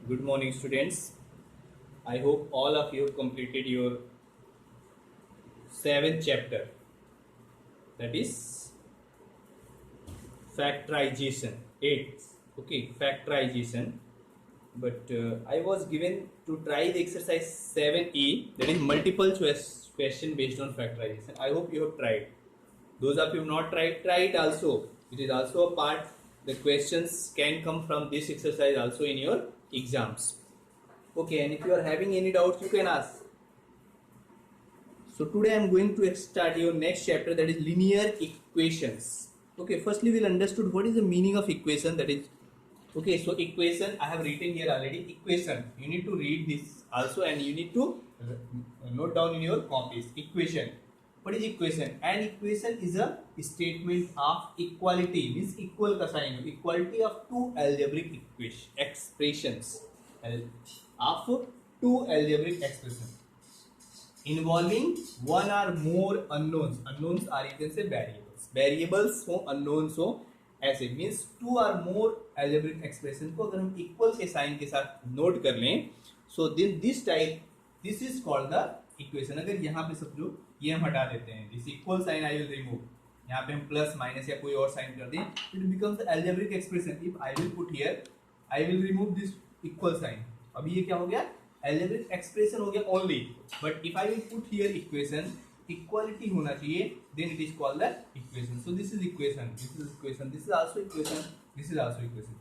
Good morning, students. I hope all of you completed your seventh chapter, that is factorization. Eight. Okay, factorization. But I was given to try the exercise 7E, that is multiple choice question based on factorization. I hope you have tried. Those of you who have not tried, try it also. It is also a part. The questions can come from this exercise also in your exams. Okay, and if you are having any doubts, you can ask. So today I am going to start your next chapter, that is linear equations. Okay, firstly we'll understood what is the meaning of equation, that is okay. So equation I have written here already. Equation, you need to read this also and you need to note down in your copies. Equation. What is equation? An equation is a statement of equality, means equal का sign, equality of two algebraic expressions of two algebraic expressions involving one or more unknowns. Unknowns are you can say variables. Variables हो, unknowns हो, ऐसे means to और मोर algebraic expression को अगर हम equal के sign के साथ नोट कर लें, so then this type this is called the equation. अगर यहाँ पे समझो ये हम हटा देते हैं, this equal sign I will remove, यहाँ पे हम प्लस माइनस या कोई और साइन कर दें, it becomes the algebraic expression. If I will put here, I will remove this equal sign. अभी ये क्या हो गया? एल्जेब्रिक एक्सप्रेशन हो गया only. But if I will put here equation, equality होना चाहिए, then it is called the equation. So this is equation, this is equation, this is also equation, this is also equation.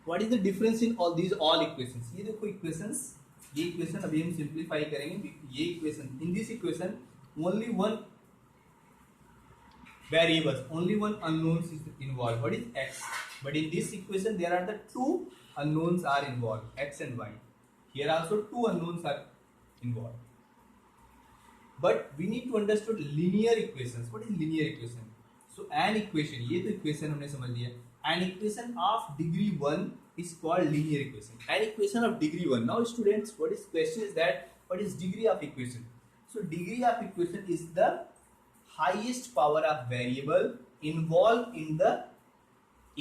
What is the difference in all these all equations? ये देखो equations, ये equation अभी हम simplify करेंगे. ये equation, in this equation only one variables, only one unknowns is involved, what is x. But in this equation there are the two unknowns are involved, x and y. Here also two unknowns are involved. But we need to understand linear equations. What is linear equation? So an equation, ये तो equation हमने समझ लिया. An equation of degree 1 is called linear equation. An equation of degree 1. Now students, what is question is that what is degree of equation? So degree of equation is the highest power of variable involved in the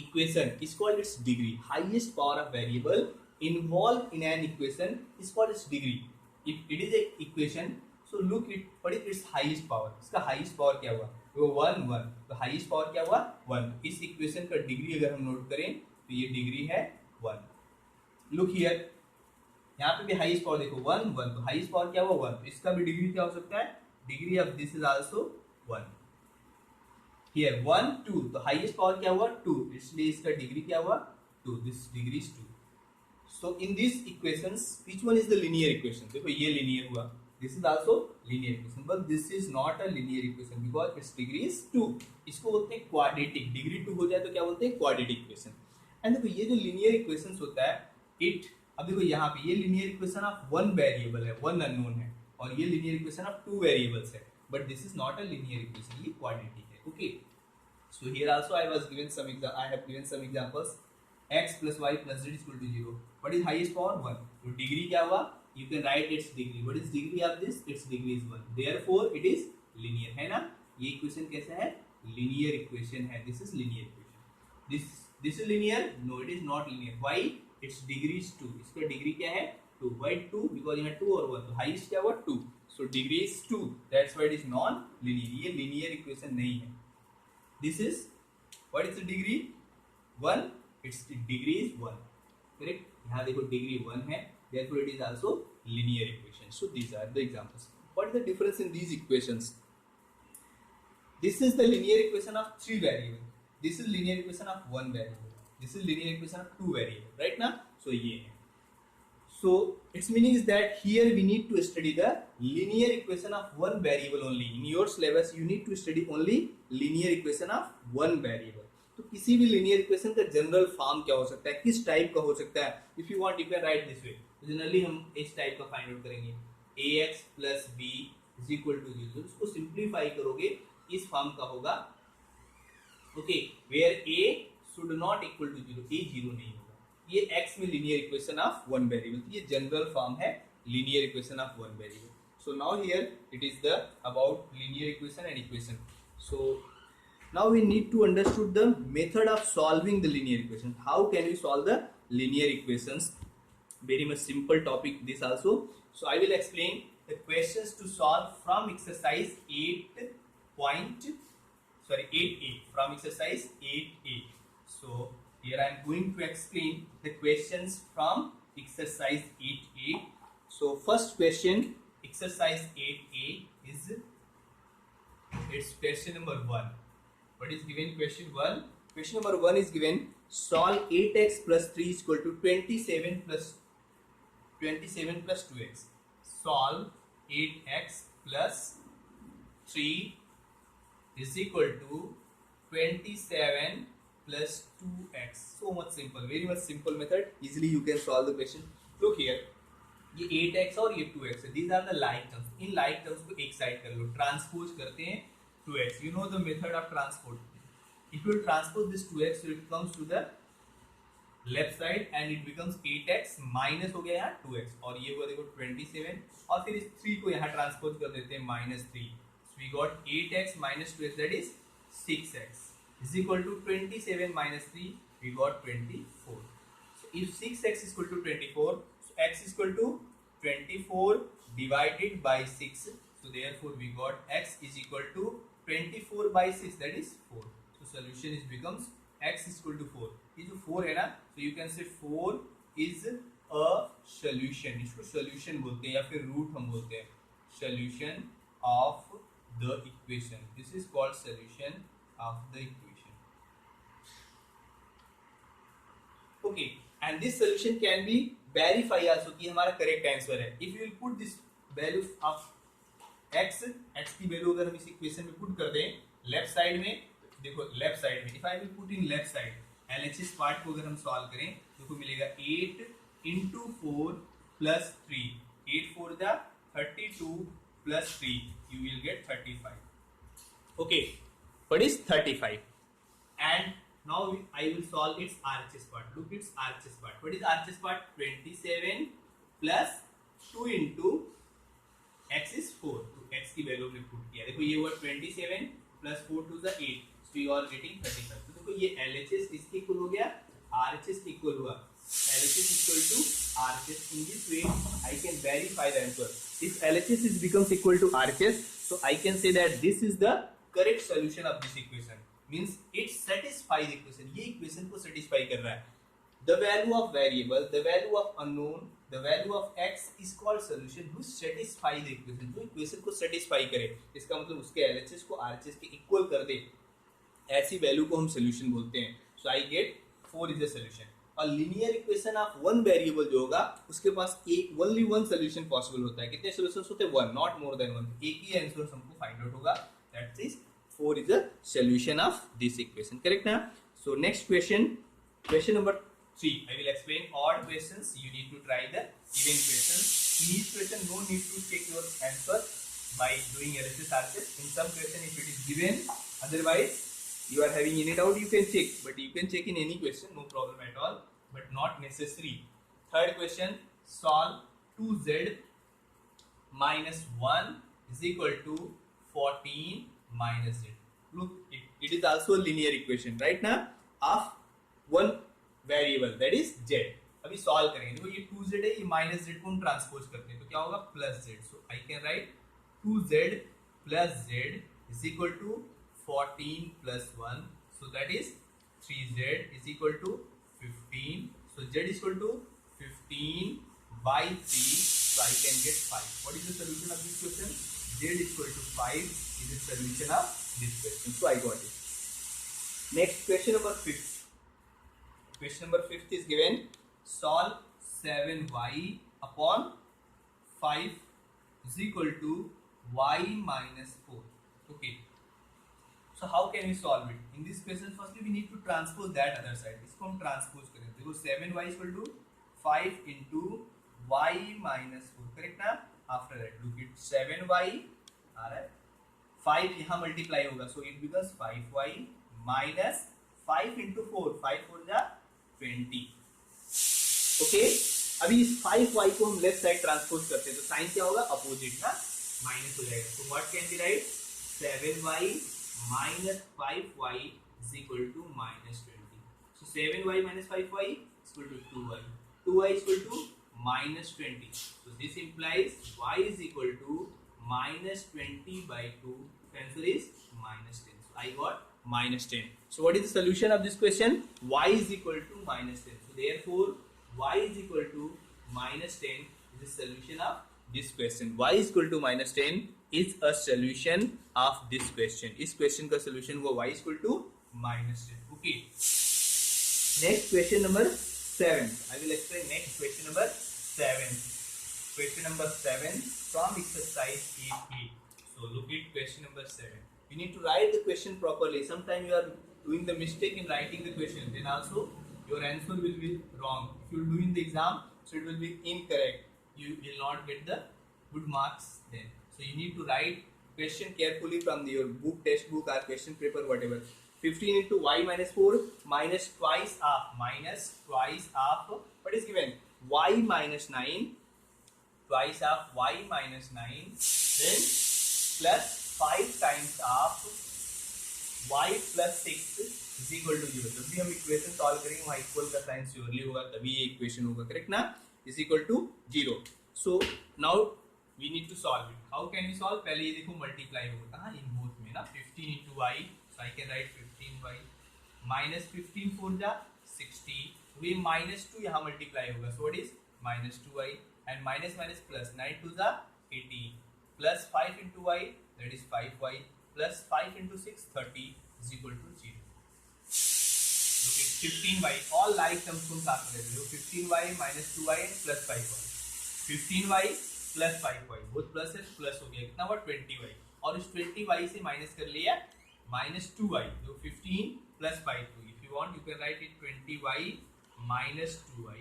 equation is called its degree. Highest power of variable involved in an equation is called its degree. If it is a equation, so look it, what is its highest power? इसका highest power क्या हुआ? वो 1 1. तो highest power क्या हुआ? 1. इस equation का degree अगर हम नोट करें तो ये degree है 1. Look here, यहाँ पे भी highest power देखो 1 1. तो highest power क्या हुआ? 1. तो इसका भी degree क्या हो सकता है? Degree of this is also 1. Here 1 2, तो हाईएस्ट पावर क्या हुआ? 2, इसलिए इसका डिग्री क्या हुआ? 2. This degree is 2. So in this equations which one is the linear equation? देखो ये लीनियर हुआ, this is also linear equation, but this is not a linear equation because it's degree is 2. इसको बोलते हैं quadratic. Degree 2 हो जाए तो क्या बोलते हैं? Quadratic equation. एंड देखो ये जो लीनियर इक्वेशंस होता है, इट अब देखो यहाँ पे ये linear equation of one variable है, वन अननोन है, और ये linear equation of two variables है. But this is not a linear equation. ये quadratic है. Okay. So here also I have given some examples. X plus y plus z is equal to 0. What is highest power? 1. तो degree क्या हुआ? You can write its degree. What is degree of this? Its degree is 1. Therefore it is linear. है ना? ये equation कैसा है? Linear equation है. This is linear equation. This is linear? No, it is not linear. Why? Its degree is 2. इसका degree क्या है? 2. Why 2? Because यहाँ 2 और 1. तो highest क्या हुआ? 2. So degree is 2. That's why it is non-linear. ये linear equation नहीं है. This is, what is the degree? 1. Its degree is 1. Correct? यहाँ देखो degree 1 है. Therefore it is also linear equation. So these are the examples. What is the difference in these equations? This is the linear equation of 3 variables. This is linear equation of 1 variable. This is linear equation of 2 variables. Right now? So ये है. So its meaning is that here we need to study the linear equation of one variable only. In your syllabus you need to study only linear equation of one variable. तो किसी भी linear equation का general form क्या हो सकता है, किस type का हो सकता है? If you want you can write this way. तो जनरली हम इस टाइप का फाइंड आउट करेंगे, ax plus b is equal to 0. उसको सिंप्लीफाई करोगे इस फॉर्म का होगा, okay, where a should not equal to 0. a 0 नहीं होगा. ये x में linear equation of one variable. तो ये जनरल फॉर्म है linear equation of one variable. So now here it is the about linear equation and equation. So now we need to understood the method of solving the linear equation. How can we solve the linear equations? very much simple topic this also. So I will explain the questions to solve from exercise 8A, from exercise 8A. So here I am going to explain the questions from exercise 8A. So first question, exercise 8A is, it's question number 1. What is given? Question 1. Question number 1 is given, solve 8x plus 3 is equal to 27 plus 2x. Solve 8x plus 3 is equal to 27 plus 2x. So much simple, very much simple method. Easily you can solve the question. Look here, ये 8x और ये 2x है. These are the like terms. In like terms को एक side कर लो, transpose करते हैं 2x. You know the method of transpose. If you transpose this 2x, so it comes to the left side and it becomes 8x minus हो गया यहाँ 2x और ये हुआ देखो 27 और फिर इस 3 को यहाँ ट्रांसपोज कर देते हैं -3. So we got 8x minus 2x, that is 6x is equal to 27 minus 3, we got 24. So if 6x is equal to 24, so x is equal to 24 divided by 6. So therefore we got x is equal to 24 by 6, that is 4. So solution is becomes x is equal to 4. ये जो 4 है ना, so you can say 4 is a solution. इसको solution बोलते हैं या फिर root हम बोलते हैं, solution of the equation. This is called solution of the equation. Okay, and this solution can be verify also कि हमारा correct answer है. If you will put this value of x की वैल्यू अगर हम इस इक्वेशन में put कर दें लेफ्ट साइड में, देखो लेफ्ट साइड में, if I will put in left side LHS part को अगर हम सॉल्व करें तो मिलेगा 8 into 4 plus 3, 8 4 the 32 plus 3, you will get 35. Okay, what is 35? And now I will solve its RHS part. Look, its RHS part. What is RHS part? 27 plus 2 into x is 4. तो x की value हमने put किया. देखो ये हुआ 27 plus 4 to the 8. So you are getting 35. तो देखो ये LHS इसके इक्वल हो गया, RHS के इक्वल हुआ. LHS equal to RHS. In this way, I can verify the answer. If LHS is becomes equal to RHS, so I can say that this is the correct solution of this equation. Means it satisfies the equation. ये equation को satisfy कर रहा है. The value of variable, the value of unknown, the value of x is called solution which satisfy the equation. जो equation को satisfy करे, इसका मतलब उसके LHS को RHS के equal कर दे, ऐसी वैल्यू को हम सोल्यूशन बोलते हैं. So I get 4 is the solution. और linear equation of one variable जो होगा उसके पास एक ओनली वन सोल्यूशन पॉसिबल होता है. कितने सॉल्यूशंस होते हैं? 1, नॉट मोर देन 1. एक ही आंसर हमको फाइंड आउट होगा, that is 4 is the solution of this equation. Correct ना? So next question, question number 3. I will explain odd questions. You need to try the even questions. In each question, no need to check your answer by doing LHS RHS. In some question, if it is given, otherwise you are having any doubt, you can check, but you can check in any question, no problem at all, but not necessary. Third question, solve 2z minus 1 is equal to 14 minus z. Look, it is also a linear equation, right now, of one variable, that is z. अभी solve करेंगे. देखो ये 2z है, ये minus z को हम transpose करते हैं तो क्या होगा? Plus z. So I can write 2z plus z is equal to 14 plus 1, so that is 3z is equal to 15. So z is equal to 15 by 3, so I can get 5. What is the solution of this question? Z is equal to 5 is the solution of this question. So I got it. Next question number 5. Question number 5 is given, solve 7y upon 5 is equal to y minus 4. Okay. So how can we solve it? In this question, firstly we need to transpose that other side. इसको हम transpose करें. देखो 7y is equal to 5 into y minus 4. Correct ना? After that, look at 7y. Alright. 5 यहाँ multiply होगा, so it becomes 5y minus 5 into 4. 5 4 जा 20. Okay. अभी इस 5y को हम लेफ्ट साइड ट्रांसपोज करते हैं तो साइन क्या होगा? अपोजिट ना, माइनस हो जाएगा. So what can be right? 7y minus 5y is equal to minus 20. So 7y minus 5y is equal to 2y. 2y is equal to minus 20. So this implies y is equal to minus 20 by 2. The answer is minus 10. So I got minus 10. So what is the solution of this question? Y is equal to minus 10. So therefore y is equal to minus 10 is the solution of this question. Y is equal to minus 10 is a solution of this question. इस question का solution हुआ y is equal to minus 10. Okay. Next question number 7. I will explain next question number 7. Question number 7 from exercise 8A. So look at question number 7. You need to write the question properly. Sometimes you are doing the mistake in writing the question. Then also your answer will be wrong. If you are doing the exam, so it will be incorrect. You will not get the good marks then. So you need to write question carefully from your book, textbook or question paper, whatever. 15 into y minus 4 minus twice of what is given? Y minus 9 twice of y minus 9 then plus 5 times of y plus 6 is equal to 0. जब भी हम equation solve करेंगे वहाँ equal का sign surely होगा, तभी ये equation होगा, करेक्ट ना? Is equal to 0. So now we need to solve it. How can we solve? पहले ये देखो मल्टीप्लाई होगा कहाँ? इन बोथ में ना. 15 into y, so I can write 15y minus 15 4 जा 60. तो ये minus 2 यहाँ मल्टीप्लाई होगा, so what is minus 2y and minus minus plus 9 2 जा 18 plus 5 into y, that is 5y plus 5 into 6 30 is equal to 0. Look at 15y, all like terms को साथ में ले लो. 15y minus 2y and plus 5y. 15y plus 5y, both plus है, plus हो गया, कितना हुआ 20y, और इस 20y से माइनस कर लिया minus 2y, जो 15 plus 5 2. If you want, you can write it 20y minus 2y.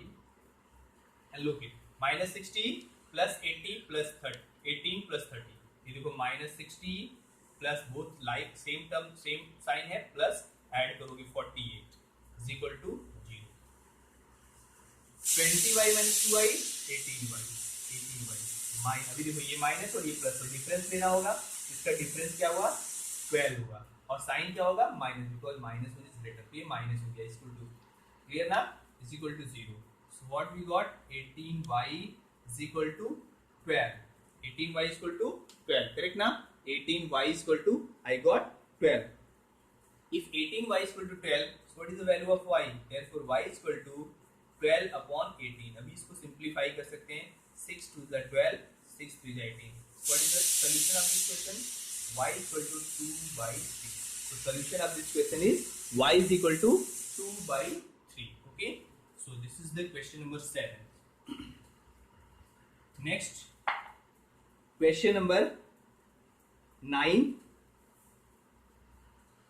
And look it, minus 60 plus 80 plus 30, 18 plus 30. ये देखो minus 60 plus both like same term same sign है, plus add करोगे 48 is equal to 0. 20y minus 2y 18y. अभी देखो ये minus और ये plus, तो डिफरेंस लेना होगा. इसका डिफरेंस क्या हुआ? 12 होगा, और साइन क्या होगा? Minus, because minus is greater, तो ये माइनस हो गया. इक्वल टू, क्लियर ना? Is equal to 0. So what we got? 18y is equal to 12. 18y is equal to 12, correct ना? 18y is equal to, I got 12. If 18y is equal to 12, so what is the value of y? Therefore y is equal to 12 upon 18. अभी इसको simplify कर सकते हैं. 6 2 is 12, 6 3 is 18. So what is the solution of this question? Y is equal to 2 by 3. So solution of this question is y is equal to 2 by 3. Okay. So this is the question number 7. Next, question number 9.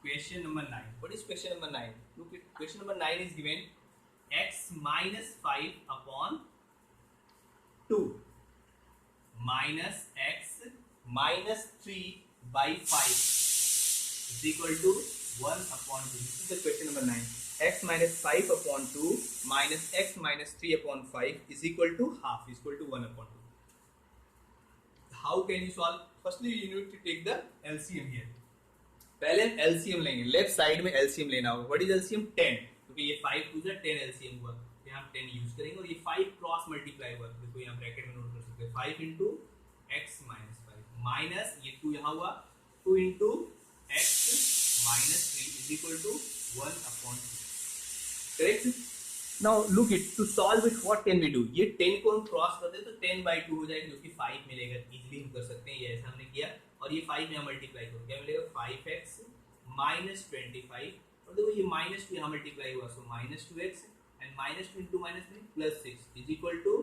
Question number 9. What is question number 9? Look at question number 9 is given x minus 5 upon 2 minus x minus 3 by 5 is equal to 1 upon 2. This is the question number 9. X minus 5 upon 2 minus x minus 3 upon 5 is equal to half, is equal to 1 upon 2. How can you solve? Firstly, you need to take the LCM here. पहले हम LCM लेंगे. Left side में LCM लेना होगा. What is LCM? 10, क्योंकि ये 5 2 से 10 LCM हुआ, तो यहाँ 10 यूज करेंगे, और ये 5 क्रॉस मल्टीप्लाई हुआ, देखो यहाँ ब्रैकेट में नोट कर सकते हैं. 5 into x minus 5 माइनस ये 2 यहाँ हुआ, 2 into x minus 3 is equal to 1 upon 2. Correct? Now look it, to solve it what can we do? ये 10 को हम क्रॉस कर दे तो 10 by 2 हो जाएगा, जो कि 5 मिलेगा. इजीली हम कर सकते हैं, ये ऐसा हमने किया, और ये 5 यहाँ मल्टीप्लाई करो, क्या मिलेगा? 5x minus 25, और देखो ये माइनस 2 यहाँ मल्टीप्लाई हुआ, so minus 2x and minus 2 into minus 3 plus 6 is equal to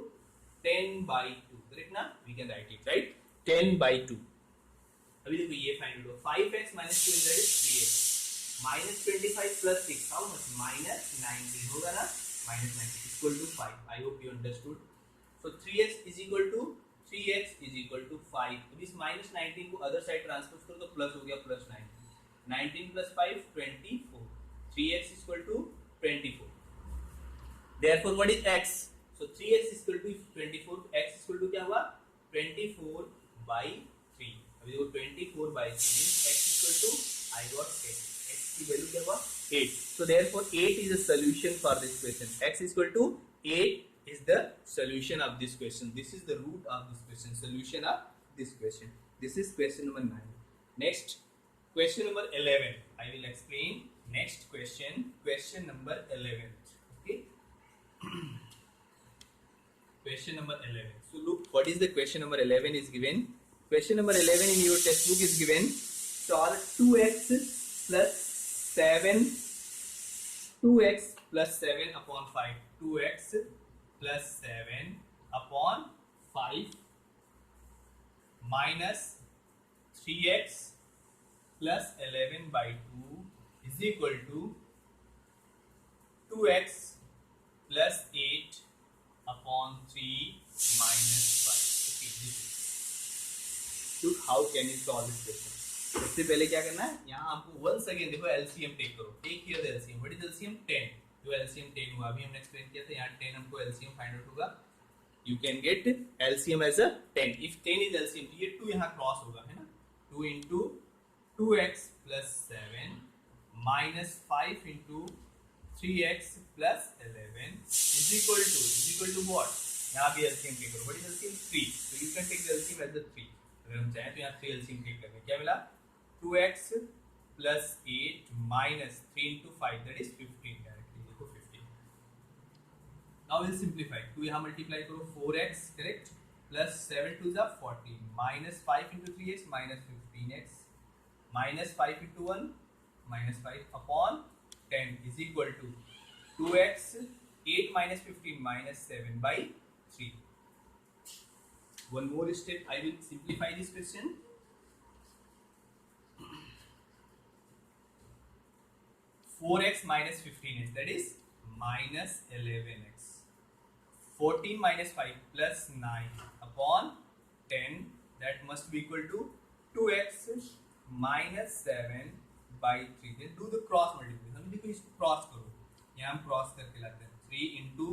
10 by 2, correct ना? We can write it, right? 10 by 2. अभी देखो ये फाइंड करो. 5x minus 2 that is 3x minus 25 plus 6, how much? minus 19 होगा ना? minus 19 equal to 5. I hope you understood. So 3x is equal to 3x is equal to 5. तो इस minus 19 को other side transpose करो तो plus हो गया, plus 19. 19 plus 5 24. 3x is equal to 24. Therefore what is x? So 3x is equal to 24. x is equal to क्या हुआ? 24 by 3. अभी देखो 24 by 3 means x is equal to, I got 8. x की value क्या हुआ? 8. So therefore 8 is a solution for this question. x is equal to 8 is the solution of this question. This is the root of this question, solution of this question. This is question number 9. Next, question number 11. I will explain next question, question number 11. Okay. Question number 11. So look, what is the question number 11 is given. Question number 11 in your textbook is given. Solve 2x plus 7 upon 5. 2x plus 7 upon 5 minus 3x plus 11 by 2 is equal to 2x plus 8 upon 3 minus 5. Okay, this is. Look, how can you solve this question? सबसे पहले क्या करना है, यहाँ आपको once again देखो LCM take करो. Take here the LCM. What is LCM? 10. जो LCM 10 हुआ, अभी हमने एक्सप्लेन किया था, यहाँ 10 हमको LCM फाइंड आउट होगा. You can get LCM as a 10. If 10 is LCM, तो ये 2 यहाँ क्रॉस होगा, है ना. 2 into 2x plus 7 minus 5 into 3x plus 11 is equal to what? यहाँ भी LCM टेक करो. What is LCM? 3. So you can take the LCM as the 3. अगर हम चाहें तो यहाँ 3 LCM टेक करेंगे. क्या मिला? 2x plus 8 minus 3 into 5, that is 15 directly. देखो 15. Now we'll simplify. 2 यहाँ multiply करो, 4x correct, plus 7 to the 14 minus 5 into 3x minus 15x minus 5 into 1 minus 5 upon 10 is equal to 2x 8 minus 15 minus 7 by 3. One more step, I will simplify this question. 4x minus 15x, that is minus 11x. 14 minus 5 plus 9 upon 10, that must be equal to 2x minus 7 by 3. Then do the cross multiplication. देखो इसको cross करो, यहाँ हम cross करके लाते हैं. 3 into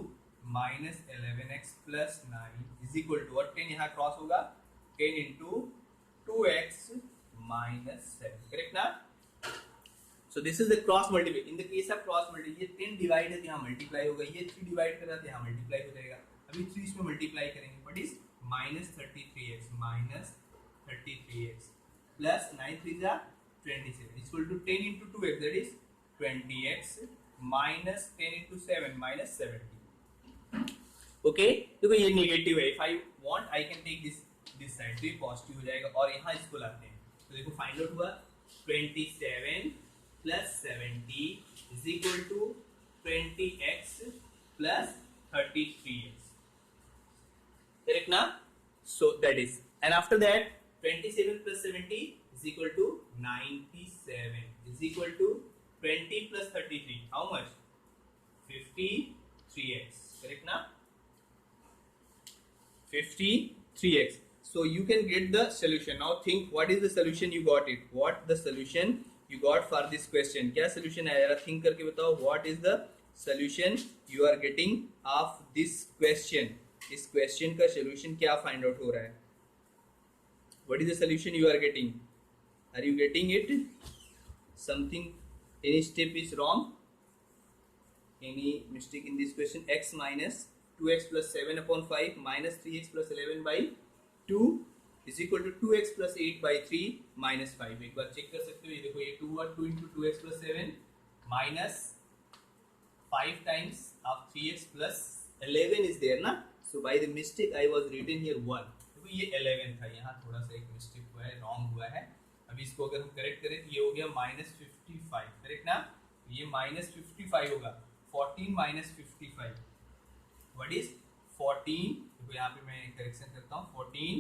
minus 11x plus 9 is equal to, और 10 यहाँ cross होगा, 10 into 2x minus 7. Correct ना? So this is the cross multiply. In the case of cross multiply, ये 10 डिवाइड है तो यहाँ मल्टीप्लाई होगा, ये 3 डिवाइड कर रहा है तो यहाँ मल्टीप्लाई हो जाएगा. अभी 3 इसमें मल्टीप्लाई करेंगे. What is minus 33x plus 9 3 जा 27 is equal to 10 into 2x, that is 20x minus 10 into 7 minus 70. Okay, देखो ये नेगेटिव है. If I want, I can take this side, तो ये पॉजिटिव हो जाएगा. और यहाँ इसको लाते हैं, तो देखो फाइंड आउट हुआ 27 plus 70 is equal to 20x plus 33x. Correct now? So that is, and after that 27 plus 70 is equal to 97 is equal to 20 plus 33. How much? 53x. Correct now? 53x. So you can get the solution. Now think, what is the solution you got it? What the solution you got for this question? क्या solution है यार, think करके बताओ. What is the solution you are getting of this question? इस question का solution क्या find out हो रहा है? What is the solution you are getting? Are you getting it? Something, any step is wrong? Any mistake in this question? X minus 2x plus 7 upon 5 minus 3x plus 11 by 2 is equal to 2x plus 8 by 3 minus 5. एक बार check कर सकते हो, ये देखो ये 2 और 2 into 2x plus 7 minus 5 times of 3x plus 11 is there ना. So by the mistake I was written here 1. देखो ये 11 था, यहाँ थोड़ा सा एक मिस्टेक हुआ है, रॉन्ग हुआ है. अभी इसको अगर हम करेक्ट करें तो ये हो गया minus 55. करेक्ट ना? ये minus 55 होगा. 14 minus 55. What is 14? देखो यहाँ पे मैं करेक्शन करता हूँ. 14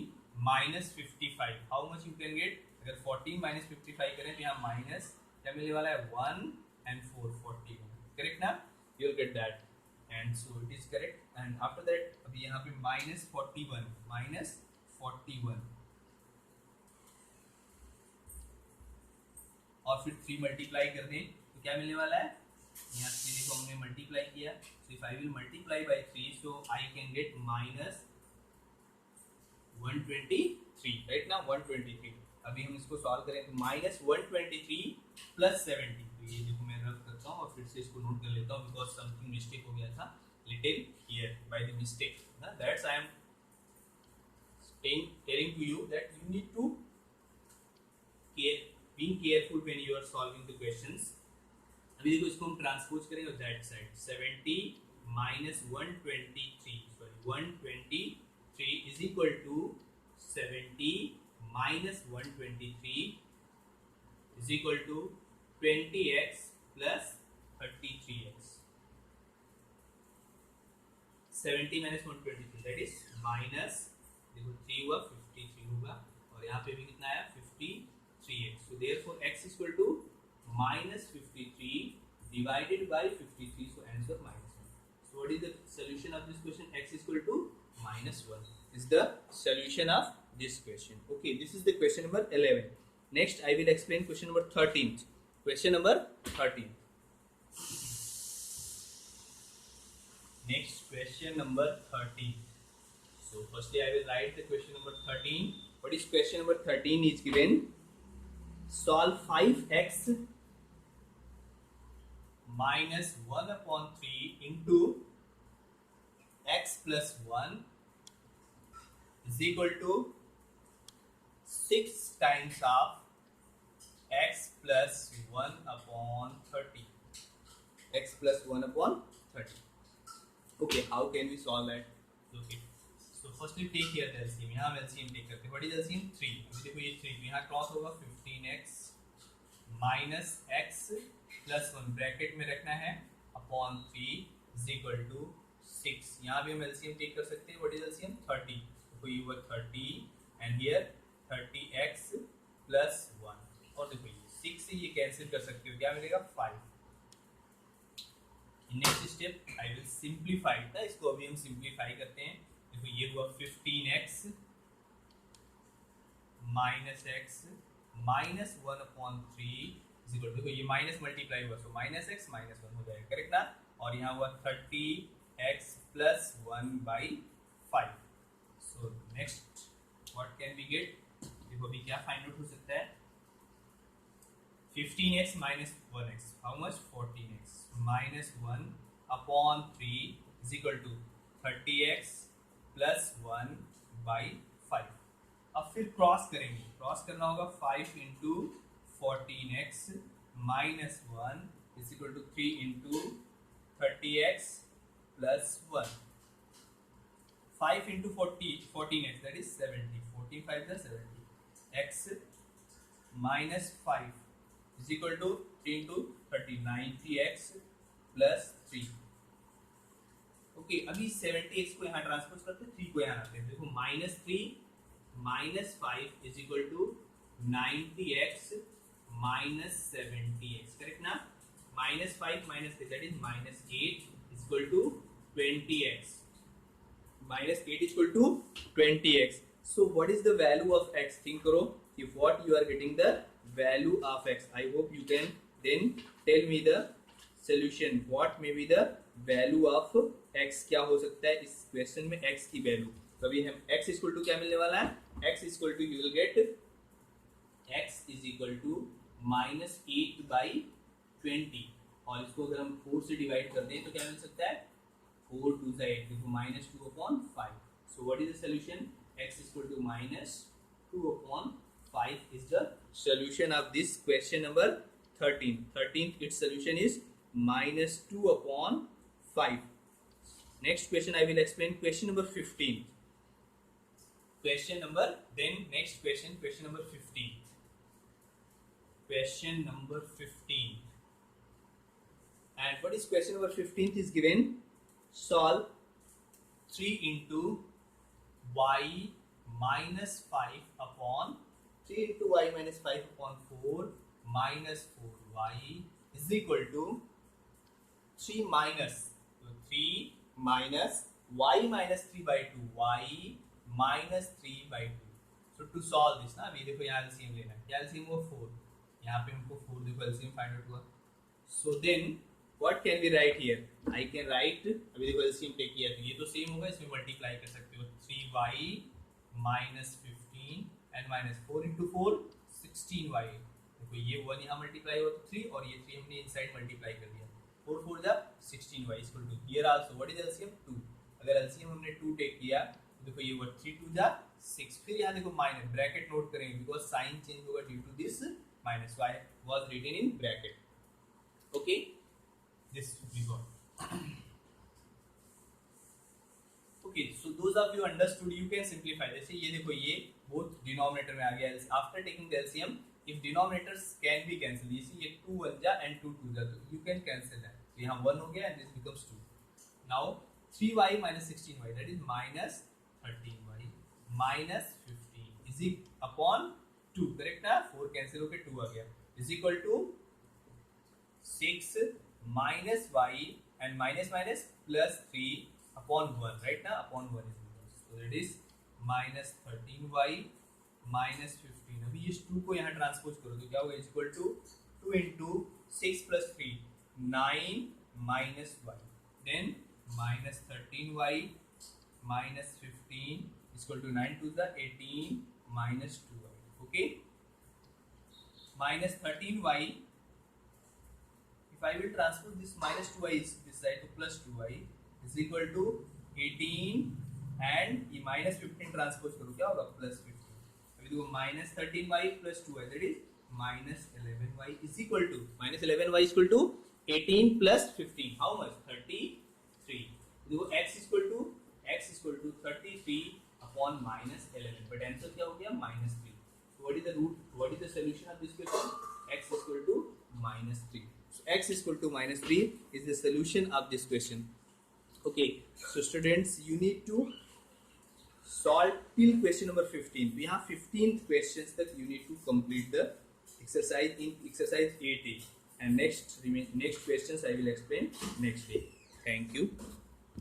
minus 55. How much you can get? अगर 14 minus 55 करें तो यहाँ माइनस क्या मिलने वाला है? 1 and 4, 41. Correct ना? You will get that. And so it is correct. And after that अभी यहाँ पे minus 41 और फिर 3 मल्टीप्लाई कर दें तो क्या मिलने वाला है? यहाँ 3 को हमने मल्टीप्लाई किया. So if I will multiply by 3, so I can get minus 123. Right ना? 123. अभी हम इसको सॉल्व करें तो माइनस 123 प्लस 70. तो ये देखो मैं रफ करता हूँ और फिर से इसको नोट कर लेता हूँ बिकॉज समथिंग मिस्टेक हो गया था. little here by the mistake. That's I am telling to you that you need to being careful when you are solving the questions. अभी देखो इसको हम ट्रांसपोज करेंगे that side 70 minus 123 sorry 123 is equal to 70 minus 123 is equal to 20x plus 33x. 70 minus 123 that is minus देखो 3 हुआ 53 होगा और यहाँ पे भी कितना आया 53x. So therefore x is equal to minus 53 divided by 53. So answer minus 1. So what is the solution of this question? X is equal to minus 1 is the solution of this question. Okay, this is the question number 11. Next I will explain question number 13. Question number 13. Next question number 13. So firstly I will write the question number 13. What is question number 13 is given? Solve 5x minus 1 upon 3 into x plus 1 is equal to 6 times of x plus 1 upon 30. X plus 1 upon 30. Okay, how can we solve that? Okay. So firstly take here the LCM. यहाँ हम LCM take करते हैं. What is LCM? 3. अभी देखो ये 3 यहाँ cross होगा 15x minus x plus 1 bracket में रखना है upon 3 is equal to 6. यहाँ भी हम LCM take कर सकते हैं. What is LCM? 30. देखो ये हुआ 30 and here 30x plus 1 और देखो ये 6 से ये कैंसिल कर सकते हो. क्या मिलेगा? 5. Next step I will simplify था. इसको अभी हम सिंप्लीफाई करते हैं. देखो ये हुआ 15x minus x minus 1 upon 3 equal देखो ये माइनस मल्टीप्लाई हुआ सो माइनस एक्स माइनस 1 हो जाएगा. करेक्ट ना. और यहाँ हुआ 30x plus 1 by 5. So next what can we get? देखो अभी क्या फाइंड आउट हो सकता है? 15x minus 1x. How much? 14x minus 1 upon 3 is equal to 30x plus 1 by 5. अब फिर क्रॉस करेंगे. क्रॉस करना होगा 5 into 14x minus 1 is equal to 3 into 30x plus 1. 5 into 14x that is 70. 14 5 is 70. X minus 5 is equal to 3 into 30 90x plus 3. Okay अभी 70x को यहाँ transpose करते हैं 3 को यहाँ रखते हैं. देखो minus 3 minus 5 is equal to 90x minus 70x. Correct ना. Minus 5 minus 3 that is minus 8 is equal to 20x. Minus 8 is equal to 20x. So what is the value of x? Think करो if what you are getting the value of x. I hope you can then tell me the solution. What may be the value of x? क्या हो सकता है इस question में x की value? तो अभी हम x इक्वल टू क्या मिलने वाला है? x equal to you will get x is equal to minus 8 by 20 और इसको अगर हम 4 से डिवाइड कर दें तो क्या मिल सकता है? 4 2 8 देखो minus 2 upon 5. So what is the solution? x equal to minus 2 upon 5 is the solution of this question number 13. 13th its solution is minus 2 upon 5. Next question I will explain question number 15. Question number next question number 15. Question number 15. And what is question number 15th is given? Solve 3 into y minus 5 upon 3 into y minus 5 upon 4 minus 4y is equal to 3 minus. So 3 minus y minus 3 by 2 y minus 3 by 2. So to solve this ना अभी देखो यहाँ LCM लेना है. क्या LCM हुआ 4. यहाँ पे हमको 4 देखो LCM फाइंड आउट हुआ. So then what can we write here? I can write अभी देखो LCM टेक किया तो ये तो सेम होगा. इसमें मल्टीप्लाई कर सकते हो 3y minus 15 and minus 4 into 4 16y. देखो ये 1 यहाँ मल्टीप्लाई हुआ तो 3 और ये 3 हमने इनसाइड मल्टीप्लाई कर दिया. 4 4 जा 16y equal to here also what is LCM 2। अगर एलसीएम हमने 2 टेक किया तो देखो ये व्हाट 3 2 जा 6, फिर यहाँ देखो माइनस ब्रैकेट नोट करेंगे बिकॉज साइन चेंज होगा due to this minus, y was written in bracket. Okay, this we got. Okay, so those of you understood you can simplify. जैसे ये देखो ये बोथ डिनोमिनेटर में आ गया, after taking the LCM if denominators can be cancelled, you see ये 2 1 जा and 2 2 जा, तो you can cancel that, तो यहाँ 1 हो गया and this becomes 2। now 3y minus 16y that is minus 13y minus 15 is it upon 2, correct है, 4 cancel होके 2 आ गया is equal to 6 minus y and minus minus plus 3 upon 1, right ना, upon 1 is equal, so that is minus 13y minus 15। अभी इस 2 को यहाँ transpose करो तो क्या होगा, is equal to 2 into 6 plus 3 9 minus y, then minus 13y minus 15 equal to 9 to the 18 minus 2y। Okay, minus 13y, if I will transpose this minus 2y this side to plus 2y is equal to 18 and ये minus 15 transpose करो क्या होगा, plus 15। अभी देखो minus 13y plus 2y that is minus 11y is equal to minus 11y equal to 18 plus 15 how much 33। देखो x equal to 33 upon minus 11, but answer क्या हो गया minus 3। So what is the root? What is the solution of this question? X is equal to minus 3. So x is equal to minus 3 is the solution of this question. Okay. So students, you need to solve till question number 15. We have 15 questions that you need to complete the exercise in exercise 8A. And next questions I will explain next day. Thank you.